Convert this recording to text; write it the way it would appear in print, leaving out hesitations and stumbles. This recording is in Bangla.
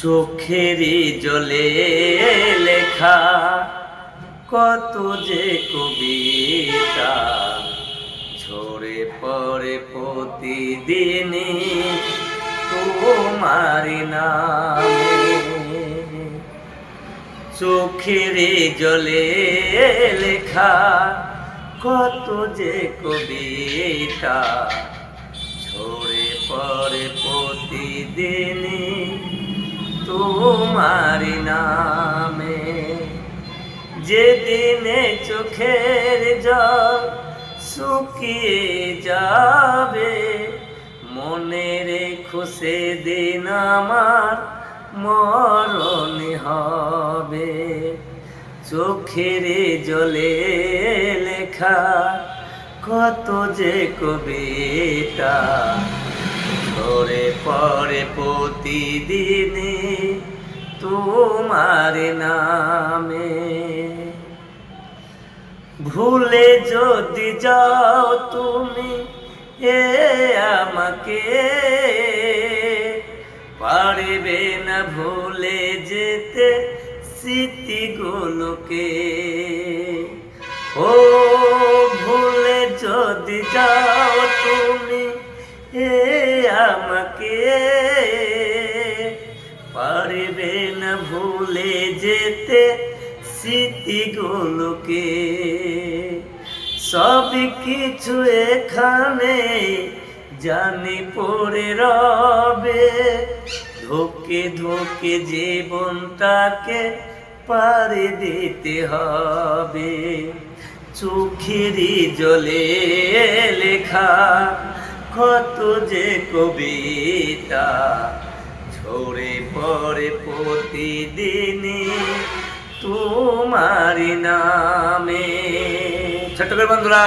চোখেরই জলে লেখা কত যে কবিতা ঝরে পড়ে প্রতিদিনই তোমারি নামে। চোখেরই জলে লেখা কত যে কবিতা ঝরে পড়ে প্রতিদিনই তোমারি নামে। যেদিনে চোখের জল শুকিয়ে যাবে মনে রেখো সেদিন আমার মরণ হবে। চোখের জলে লেখা কত যে কবিতা ঝরে পড়ে প্রতিদিনই তোমার নামে। ভুলে যদি যাও তুমি আমাকে পারবে না ভুলে যেতে স্মৃতিগুলোকে। ও ভুলে যদি যাও তুমি আমাকে পারবে না ভুলে যেতে স্মৃতিগুলোকে। সব কিছু এখানে জানি পড়ে রবে ধোকে ধোকে জীবনটাকে পারে দিতে হবে। চোখেরই জলে লেখা কত যে কবিতা ঝরে পড়ে প্রতিদিনই তোমারি নামে। ছোট্ট করে বন্ধুরা